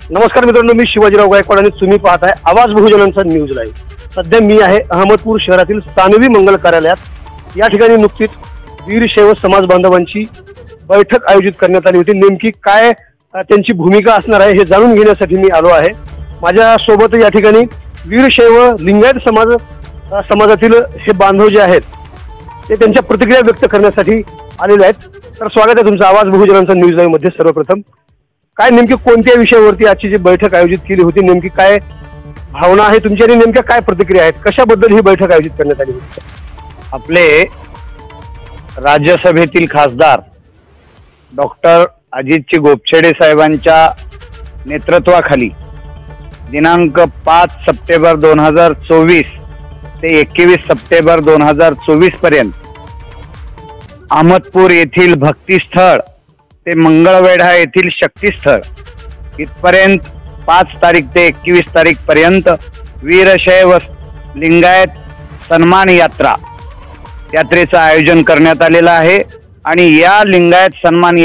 नमस्कार मित्रांनो, मी शिवाजीराव गायकवाड आणि तुम्ही पाहताय आवाज बहुजनांचा न्यूज लाईव्ह। सध्या मी आहे अहमदपूर शहरातील सानवी मंगल कार्यालयात। या ठिकाणी नुकतीच वीरशैव समाज बांधवांची बैठक आयोजित करण्यात आली होती। नेमकी काय त्यांची भूमिका असणार आहे हे जाणून घेण्यासाठी मी आलो आहे। माझ्या सोबत या ठिकाणी वीरशैव लिंगायत समाजातील हे बांधव जे आहेत ते त्यांच्या प्रतिक्रिया व्यक्त करण्यासाठी आलेले आहेत। तर स्वागत आहे तुमचं आवाज बहुजनांचा न्यूज लाईव्ह मध्ये। सर्वप्रथम काय नेमकी कोणत्या विषयावरती आजची जी बैठक आयोजित केली होती, नेमकी काय भावना आहे तुमची आणि नेमक्या काय प्रतिक्रिया आहेत, कशाबद्दल ही बैठक आयोजित करण्यात आली होती? आपले राज्यसभेतील खासदार डॉक्टर अजितजी गोपछेडे साहेबांच्या नेतृत्वाखाली दिनांक 5 सप्टेंबर 2024 ते 21 सप्टेंबर 2024 पर्यंत अहमदपूर येथील भक्तिस्थळ ते मंगळवेढा येथील शक्तिस्थळ इथपर्यंत 5 तारीख ते 21 तारीख पर्यंत वीरशैव लिंगायत सन्मान यात्रेचं आयोजन करण्यात आलेलं आहे। आणि या लिंगायत सन्मान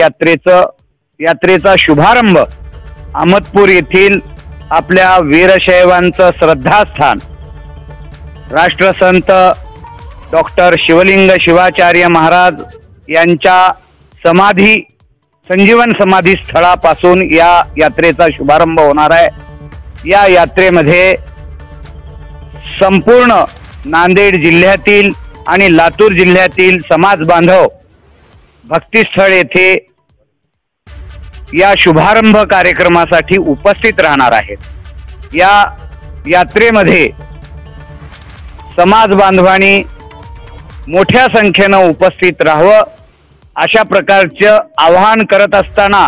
यात्रेचा शुभारंभ अहमदपूर येथील आपल्या वीरशैवांचं श्रद्धास्थान राष्ट्रसंत डॉक्टर शिवलिंग शिवाचार्य महाराज यांच्या संजीवन समाधी स्थळापासून या यात्रेचा शुभारंभ होणार आहे। या यात्रेमध्ये संपूर्ण नांदेड जिल्ह्यातील आणि लातूर जिल्ह्यातील समाज बांधव भक्तिस्थळ येथे या शुभारंभ कार्यक्रमासाठी उपस्थित राहणार आहेत। या यात्रेमध्ये समाज बांधवांनी मोठ्या संख्येने उपस्थित राहावं अशा प्रकारचं आवाहन करत असताना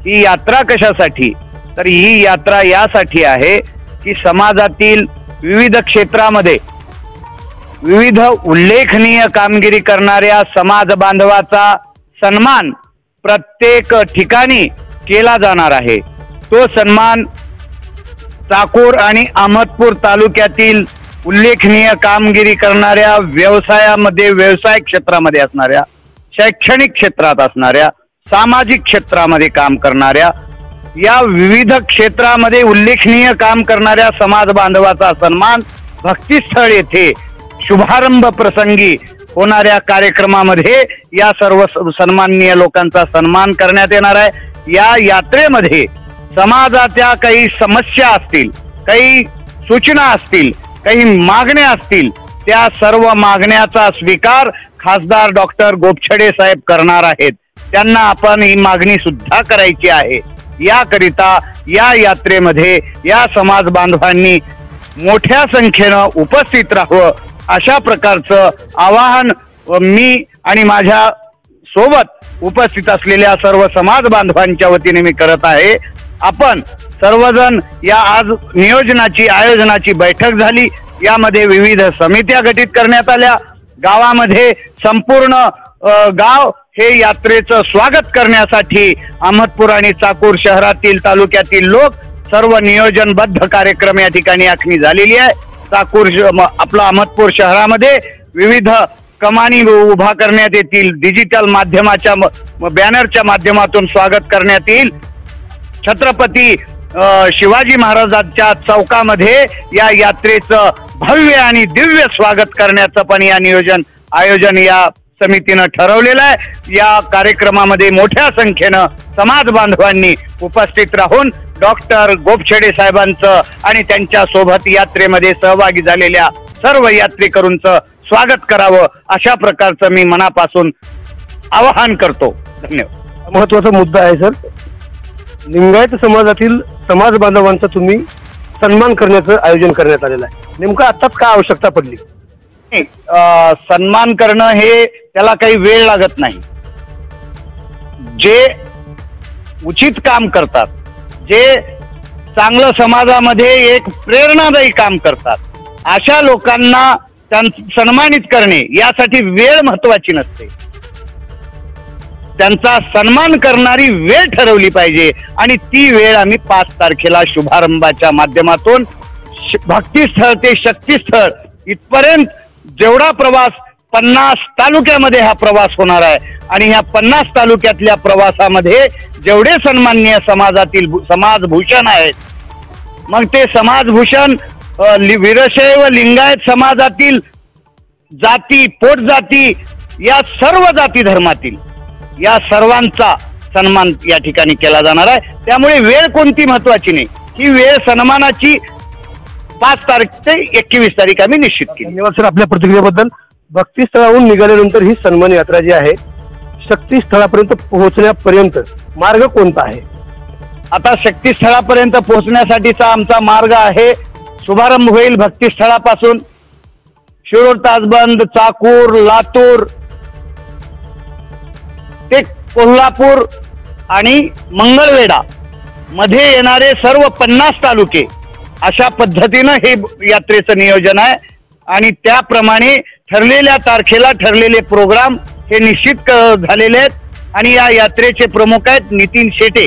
ही यात्रा कशासाठी, तर ही यात्रा यासाठी आहे की समाजातील विविध क्षेत्रामध्ये विविध उल्लेखनीय कामगिरी करणाऱ्या समाज बांधवाचा सन्मान प्रत्येक ठिकाणी केला जाणार आहे। तो सन्मान चाकूर आणि अहमदपूर तालुक्यातील उल्लेखनीय कामगिरी करणाऱ्या व्यवसाय क्षेत्रामध्ये असणाऱ्या, शैक्षणिक क्षेत्रात असणाऱ्या, सामाजिक क्षेत्रामध्ये काम करणाऱ्या, या विविध क्षेत्रामध्ये उल्लेखनीय काम करणाऱ्या समाज बांधवाचा सन्मान भक्तिस्थळ येथे शुभारंभ प्रसंगी होणाऱ्या कार्यक्रमामध्ये या सर्व सन्माननीय लोकांचा सन्मान करण्यात येणार आहे। या यात्रेमध्ये समाजाच्या काही समस्या असतील, काही सूचना असतील, काही मागण्या असतील, त्या सर्व मागण्याचा स्वीकार खासदार डॉक्टर गोपछेडे साहेब करणार आहेत। त्यांना आपण ही मागणी सुद्धा करायची आहे। याकरिता या यात्रेमध्ये या समाज बांधवांनी मोठ्या संख्येनं उपस्थित राहावं अशा प्रकारचं आवाहन मी आणि माझ्या सोबत उपस्थित असलेल्या सर्व समाज बांधवांच्या वतीने मी करत आहे। आपण सर्वजण या आज आयोजनाची बैठक झाली। यामध्ये विविध समित्या गठीत करण्यात आल्या। गावामध्ये संपूर्ण गाव हे यात्रेचं स्वागत करण्यासाठी अहमदपूर आणि चाकूर शहरातील तालुक्यातील लोक सर्व नियोजनबद्ध कार्यक्रम या ठिकाणी आखणी झालेली आहे। आपलं अहमदपूर शहरामध्ये विविध कमानी उभा करण्यात येतील, डिजिटल माध्यमाच्या बॅनरच्या माध्यमातून स्वागत करण्यात येईल। छत्रपती शिवाजी महाराजांच्या चौकामध्ये या यात्रेचं भव्य आणि दिव्य स्वागत करण्याचं पण या आयोजन या समितीनं ठरवलेलं आहे। या कार्यक्रमामध्ये मोठ्या संख्येनं समाज बांधवांनी उपस्थित राहून डॉक्टर गोपछेडे साहेबांचं आणि त्यांच्या सोबत यात्रेमध्ये सहभागी झालेल्या सर्व यात्रेकरूंचं स्वागत करावं अशा प्रकारचं मी मनापासून आवाहन करतो। धन्यवाद। महत्वाचा मुद्दा आहे सर, लिंगायत समाजातील समाज बांधवांचा तुम्ही सन्मान करण्याचं आयोजन करण्यात आलेलं आहे। नेमकं आताच काय आवश्यकता पडली? सन्मान करणं हे त्याला काही वेळ लागत नाही। जे उचित काम करतात, जे चांगलं समाजामध्ये एक प्रेरणादायी काम करतात, अशा लोकांना सन्मानित करणे यासाठी वेळ महत्वाची नसते। त्यांचा सन्मान करणारी वेळ ठरवली पाहिजे आणि ती वेळ आम्ही 5 तारखेला शुभारंभाच्या माध्यमातून भक्तिस्थळ ते शक्तिस्थळ इथपर्यंत जेवढा प्रवास 50 तालुक्यामध्ये हा प्रवास होणार आहे आणि ह्या 50 तालुक्यातल्या प्रवासामध्ये जेवढे सन्माननीय समाजातील समाजभूषण आहेत, मग ते समाजभूषण वीरशैव लिंगायत समाजातील जाती, पोटजाती, या सर्व जाती धर्मातील या सर्वांचा सन्मान या ठिकाणी केला जाणार आहे. त्यामुळे वेळ कोणती महत्वाची नाही, ही वेळ सन्मानाची 5 तारीख ते 21 तारीख आम्ही निश्चित केली. धन्यवाद सर आपल्या प्रतिक्रियेबद्दल. भक्तीस्थळाहून निघाल्यानंतर ही सन्मान यात्रा जी आहे शक्तीस्थळापर्यंत पोहोचण्यापर्यंत मार्ग कोणता आहे? आता शक्तीस्थळापर्यंत पोहोचण्यासाठीचा आमचा मार्ग आहे, शुभारंभ होईल भक्तीस्थळापासून. शिरूर, ताजबंद, चाकूर, लातूर ते कोल्हापूर आणि मंगळवेढा मध्ये येणारे सर्व 50 तालुके, अशा पद्धतीनं हे यात्रेचं नियोजन आहे. आणि त्याप्रमाणे ठरलेल्या तारखेला ठरलेले प्रोग्राम हे निश्चित झालेले आहेत. आणि या यात्रेचे प्रमुख आहेत नितीन शेटे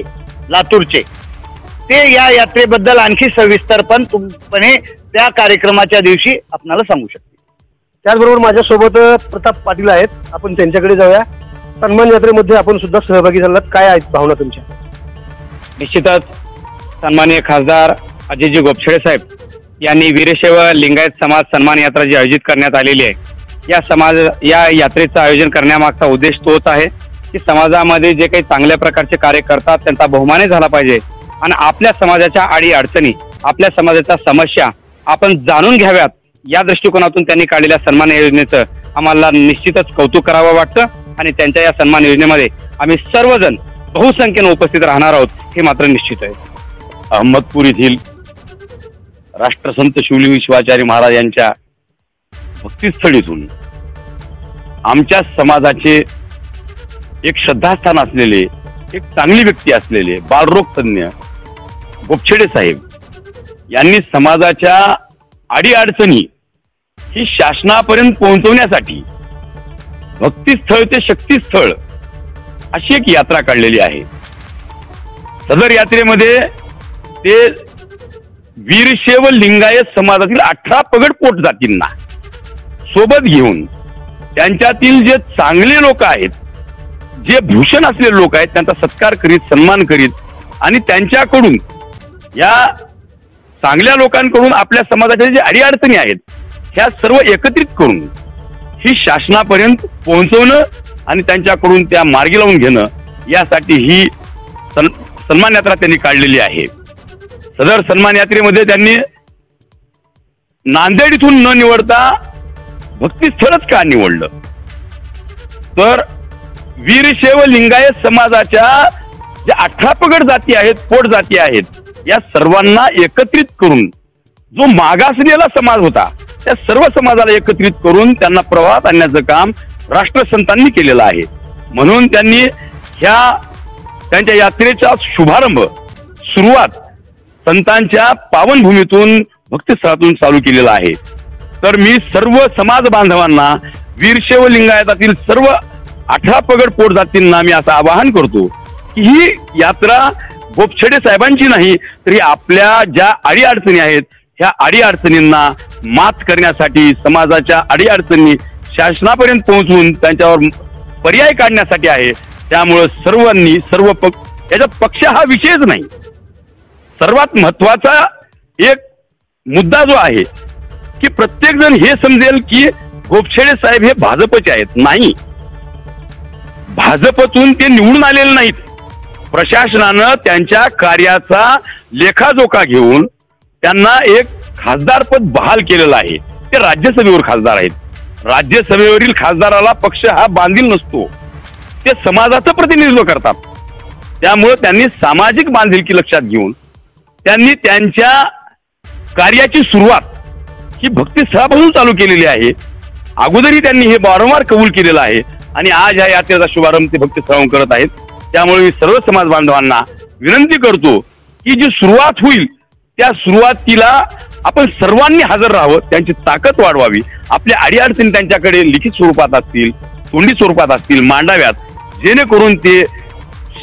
लातूरचे. ते या यात्रेबद्दल आणखी सविस्तरपणे त्या कार्यक्रमाच्या दिवशी आपल्याला सांगू शकतील. त्याचबरोबर माझ्यासोबत प्रताप पाटील आहेत, आपण त्यांच्याकडे जाऊया. सन्मान यात्रेमध्ये आपण सुद्धा सहभागी झालात, काय आहेत भावना तुमच्या? निश्चितच सन्माननीय खासदार अजयजी गोपछडे साहेब यांनी वीरशैव लिंगायत समाज सन्मान यात्रा जी आयोजित करण्यात आलेली आहे, या यात्रेचं आयोजन करण्यामागचा उद्देश तोच आहे की समाजामध्ये जे काही चांगल्या प्रकारचे कार्य करतात त्यांचा बहुमान झाला पाहिजे आणि आपल्या समाजाच्या अडी अडचणी, आपल्या समाजाच्या समस्या आपण जाणून घ्याव्यात, या दृष्टिकोनातून त्यांनी काढलेल्या सन्मान योजनेचं आम्हाला निश्चितच कौतुक करावं वाटतं. आणि त्यांच्या या सन्मान योजनेमध्ये आम्ही सर्वजण बहुसंख्येने उपस्थित राहणार आहोत हे मात्र निश्चित आहे. अहमदपूर येथील राष्ट्रसंत शिवलिंग शिवाचार्य महाराज यांच्या भक्तिस्थळीतून आमच्या समाजाचे एक श्रद्धास्थान असलेले, एक चांगली व्यक्ती असलेले बालरोग तज्ञ गोपछडे साहेब यांनी समाजाच्या अडीअडचणी ही शासनापर्यंत पोहोचवण्यासाठी भक्तिस्थळ ते शक्तीस्थळ अशी एक यात्रा काढलेली आहे. सदर यात्रेमध्ये ते वीरशैव लिंगायत समाजातील 18 पगड पोट जातींना सोबत घेऊन त्यांच्यातील जे चांगले लोक आहेत, जे भूषण असलेले लोक आहेत, त्यांचा सत्कार करीत, सन्मान करीत आणि त्यांच्याकडून, या चांगल्या लोकांकडून आपल्या समाजाच्या जे अडीअडचणी आहेत ह्या सर्व एकत्रित करून ही शासनापर्यंत पोहोचवणं आणि त्यांच्याकडून त्या मार्गी लावून घेणं, यासाठी ही सन्मान यात्रा त्यांनी काढलेली आहे. सदर सन्मान यात्रेमध्ये त्यांनी नांदेड इथून न निवडता भक्तिस्थळच का निवडलं, तर वीरशैव लिंगायत समाजाच्या ज्या 18 पगड जाती आहेत, पोट जाती आहेत, या सर्वांना एकत्रित करून जो मागासलेला समाज होता त्या सर्व समाजाला एकत्रित करून त्यांना प्रवाहात आणण्याचं काम राष्ट्रसंतांनी केलेलं आहे. म्हणून त्यांनी त्यांच्या यात्रेचा शुभारंभ, सुरुवात संतांच्या पावनभूमीतून, भक्तिस्थळातून चालू केलेला आहे. तर मी सर्व समाज बांधवांना, वीरशैव लिंगायतातील सर्व 18 पगड पोट जातींना मी असं आवाहन करतो की ही यात्रा गोपछडे साहेबांची नाही, तरी आपल्या ज्या अडीअडचणी आहेत ह्या अडीअडचणींना मात करण्यासाठी, समाजाच्या अडीअडचणी शासनापर्यंत पोहोचवून त्यांच्यावर पर्याय काढण्यासाठी आहे. त्यामुळे सर्वांनी, याचा पक्ष हा विषयच नाही. सर्वात महत्वाचा एक मुद्दा जो आहे की प्रत्येक जण हे समजेल की गोपछडे साहेब हे भाजपचे आहेत. नाही, भाजपतून ते निवडून आलेले नाहीत. प्रशासनानं त्यांच्या कार्याचा लेखाजोखा घेऊन त्यांना एक खासदारपद बहाल केलेलं आहे. ते राज्यसभेवर खासदार आहेत. राज्यसभेवरील खासदाराला पक्ष हा बांधील नसतो, ते समाजाचं प्रतिनिधित्व करतात. त्यामुळे त्यांनी सामाजिक बांधिलकी लक्षात घेऊन त्यांनी त्यांच्या कार्याची सुरुवात ही भक्तिस्थळापासून चालू केलेली आहे. अगोदरही त्यांनी हे वारंवार कबूल केलेलं आहे आणि आज ह्या यात्रेचा शुभारंभ ते भक्तिस्थळावरून करत आहेत. त्यामुळे मी सर्व समाज बांधवांना विनंती करतो की जी सुरुवात होईल त्या सुरुवातीला आपण सर्वांनी हजर राहावं, त्यांची ताकद वाढवावी, आपल्या अडीअडचणी त्यांच्याकडे लिखित स्वरूपात असतील, तोंडी स्वरूपात असतील, मांडाव्यात, जेणेकरून ते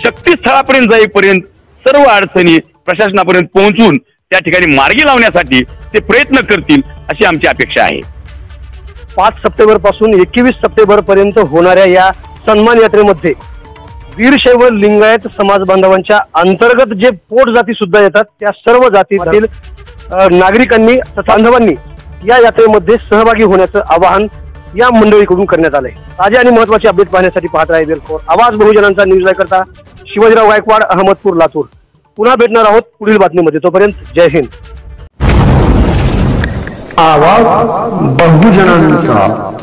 शक्तीस्थळापर्यंत जाईपर्यंत सर्व अडचणी प्रशासनापर्यंत पोहोचून त्या ठिकाणी मार्गी लावण्यासाठी ते प्रयत्न करतील, अशी आमची अपेक्षा आहे. 5 सप्टेंबर पासून 21 सप्टेंबर पर्यंत होणाऱ्या या सन्मान यात्रेमध्ये वीरशैव लिंगायत समाज बांधवांच्या अंतर्गत जे पोट जाती सुद्धा येतात त्या सर्व जातीतील नागरिकांनी बांधवांनी या यात्रेमध्ये सहभागी होण्याचं आवाहन या मंडळीकडून करण्यात आलंय। ताजे आणि महत्त्वाचे अपडेट पाहण्यासाठी पाहत राहा वेलफोर आवाज बहुजनांचा न्यूज लाईव्ह करता शिवाजीराव गायकवाड, अहमदपूर, लातूर। पुन्हा भेटणार आहोत पुढील बातमीमध्ये, तोपर्यंत जय हिंद। आवाज बहुजनांचा।